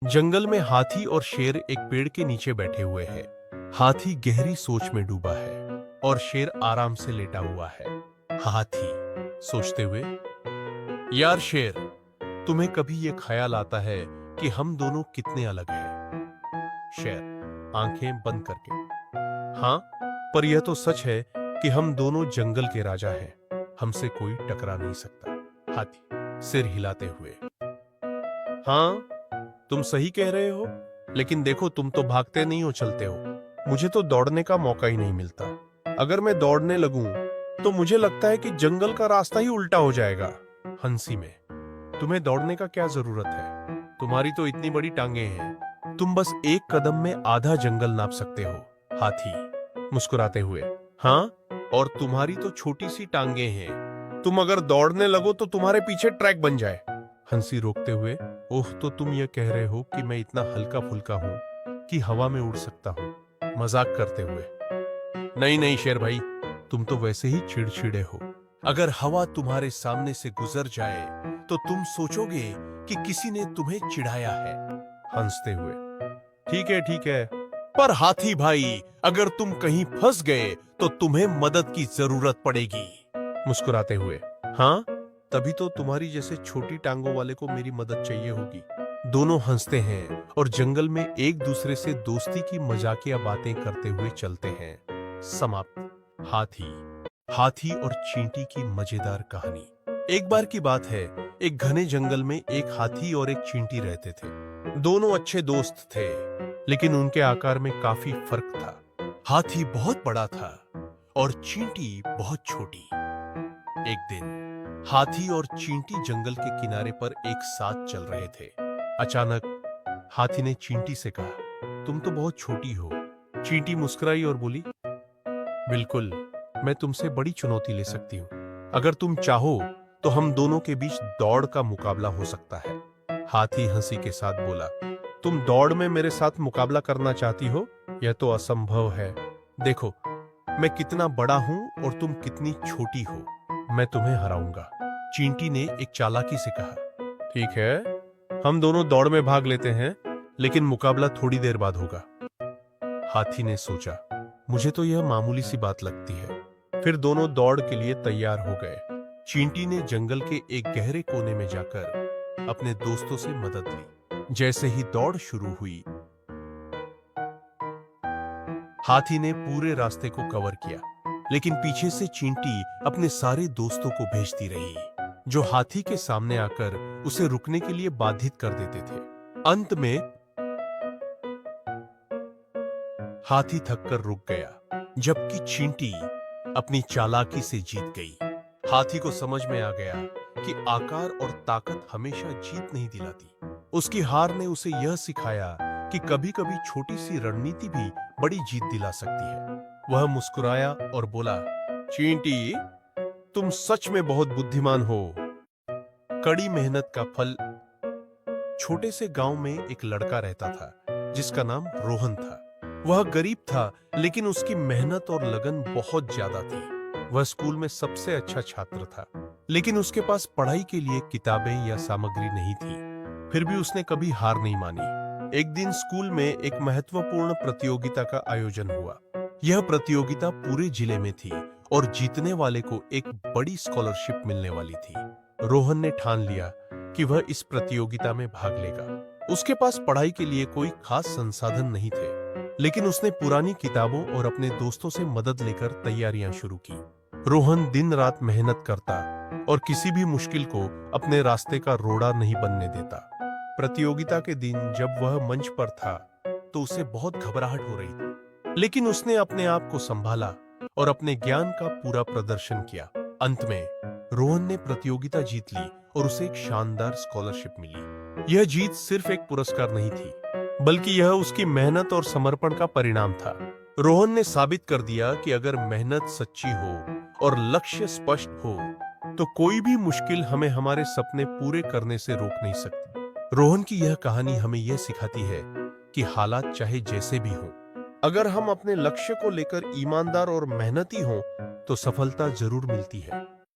जंगल में हाथी और शेर एक पेड़ के नीचे बैठे हुए हैं। हाथी गहरी सोच में डूबा है और शेर आराम से लेटा हुआ है। हाथी सोचते हुए, यार शेर, तुम्हें कभी ये ख्याल आता है कि हम दोनों कितने अलग हैं? शेर आंखें बंद करके, हाँ, पर यह तो सच है कि हम दोनों जंगल के राजा हैं। हमसे कोई टकरा नहीं सकता। हाथी सिर हिलाते हुए, हाँ, तुम सही कह रहे हो, लेकिन देखो, तुम तो भागते नहीं हो, चलते हो। मुझे तो दौड़ने का मौका ही नहीं मिलता। अगर मैं दौड़ने लगूं तो मुझे लगता है कि जंगल का रास्ता ही उल्टा हो जाएगा। हंसी में, तुम्हें दौड़ने का क्या जरूरत है? तुम्हारी तो इतनी बड़ी टांगे हैं, तुम बस एक कदम में आधा जंगल नाप सकते हो। हाथी मुस्कुराते हुए, हाँ, और तुम्हारी तो छोटी सी टांगे हैं, तुम अगर दौड़ने लगो तो तुम्हारे पीछे ट्रैक बन जाए। हंसी रोकते हुए, ओह, तो तुम ये कह रहे हो कि मैं इतना हल्का फुल्का हूं कि हवा में उड़ सकता हूं? मजाक करते हुए, नहीं नहीं शेर भाई, तुम तो वैसे ही चिड़चिड़े हो। अगर हवा तुम्हारे सामने से गुजर जाए तो तुम सोचोगे कि किसी ने तुम्हें चिढ़ाया है। हंसते हुए, ठीक है, पर हाथी भाई, अगर तुम कहीं फंस गए तो तुम्हें मदद की जरूरत पड़ेगी। मुस्कुराते हुए, हाँ, तभी तो तुम्हारी जैसे छोटी टांगों वाले को मेरी मदद चाहिए होगी। दोनों हंसते हैं और जंगल में एक दूसरे से दोस्ती की मजाकिया बातें करते हुए चलते हैं। समाप्त। हाथी हाथी और चींटी की मजेदार कहानी। एक बार की बात है, एक घने जंगल में एक हाथी और एक चींटी रहते थे। दोनों अच्छे दोस्त थे, लेकिन उनके आकार में काफी फर्क था। हाथी बहुत बड़ा था और चींटी बहुत छोटी। एक दिन हाथी और चींटी जंगल के किनारे पर एक साथ चल रहे थे। अचानक हाथी ने चींटी से कहा, तुम तो बहुत छोटी हो। चींटी मुस्कुराई और बोली, बिल्कुल, मैं तुमसे बड़ी चुनौती ले सकती हूँ। अगर तुम चाहो तो हम दोनों के बीच दौड़ का मुकाबला हो सकता है। हाथी हंसी के साथ बोला, तुम दौड़ में मेरे साथ मुकाबला करना चाहती हो? यह तो असंभव है। देखो, मैं कितना बड़ा हूं और तुम कितनी छोटी हो। मैं तुम्हें हराऊंगा। चींटी ने एक चालाकी से कहा, ठीक है, हम दोनों दौड़ में भाग लेते हैं, लेकिन मुकाबला थोड़ी देर बाद होगा। हाथी ने सोचा, मुझे तो यह मामूली सी बात लगती है। फिर दोनों दौड़ के लिए तैयार हो गए। चींटी ने जंगल के एक गहरे कोने में जाकर अपने दोस्तों से मदद ली। जैसे ही दौड़ शुरू हुई, हाथी ने पूरे रास्ते को कवर किया, लेकिन पीछे से चींटी अपने सारे दोस्तों को भेजती रही, जो हाथी के सामने आकर उसे रुकने के लिए बाधित कर देते थे। अंत में हाथी थककर रुक गया, जबकि चींटी अपनी चालाकी से जीत गई। हाथी को समझ में आ गया कि आकार और ताकत हमेशा जीत नहीं दिलाती। उसकी हार ने उसे यह सिखाया कि कभी-कभी छोटी सी रणनीति भी बड़ी जीत दिला सकती है। वह मुस्कुराया और बोला, चींटी, तुम सच में बहुत बुद्धिमान हो। कड़ी मेहनत का फल। छोटे से गांव में एक लड़का रहता था, जिसका नाम रोहन था। वह गरीब था, लेकिन उसकी मेहनत और लगन बहुत ज्यादा थी। वह स्कूल में सबसे अच्छा छात्र था, लेकिन उसके पास पढ़ाई के लिए किताबें या सामग्री नहीं थी। फिर भी उसने कभी हार नहीं मानी। एक दिन स्कूल में एक महत्वपूर्ण प्रतियोगिता का आयोजन हुआ। यह प्रतियोगिता पूरे जिले में थी और जीतने वाले को एक बड़ी स्कॉलरशिप मिलने वाली थी। रोहन ने ठान लिया कि वह इस प्रतियोगिता में भाग लेगा। उसके पास पढ़ाई के लिए कोई खास संसाधन नहीं थे, लेकिन उसने पुरानी किताबों और अपने दोस्तों से मदद लेकर तैयारियां शुरू की। रोहन दिन रात मेहनत करता और किसी भी मुश्किल को अपने रास्ते का रोड़ा नहीं बनने देता। प्रतियोगिता के दिन जब वह मंच पर था, तो उसे बहुत घबराहट हो रही थी, लेकिन उसने अपने आप को संभाला और अपने ज्ञान का पूरा प्रदर्शन किया। अंत में रोहन ने प्रतियोगिता जीत ली और उसे एक शानदार स्कॉलरशिप मिली। यह जीत सिर्फ एक पुरस्कार नहीं थी, बल्कि यह उसकी मेहनत और समर्पण का परिणाम था। रोहन ने साबित कर दिया कि अगर मेहनत सच्ची हो और लक्ष्य स्पष्ट हो, तो कोई भी मुश्किल हमें हमारे सपने पूरे करने से रोक नहीं सकती। रोहन की यह कहानी हमें यह सिखाती है कि हालात चाहे जैसे भी हों, अगर हम अपने लक्ष्य को लेकर ईमानदार और मेहनती हों, तो सफलता जरूर मिलती है।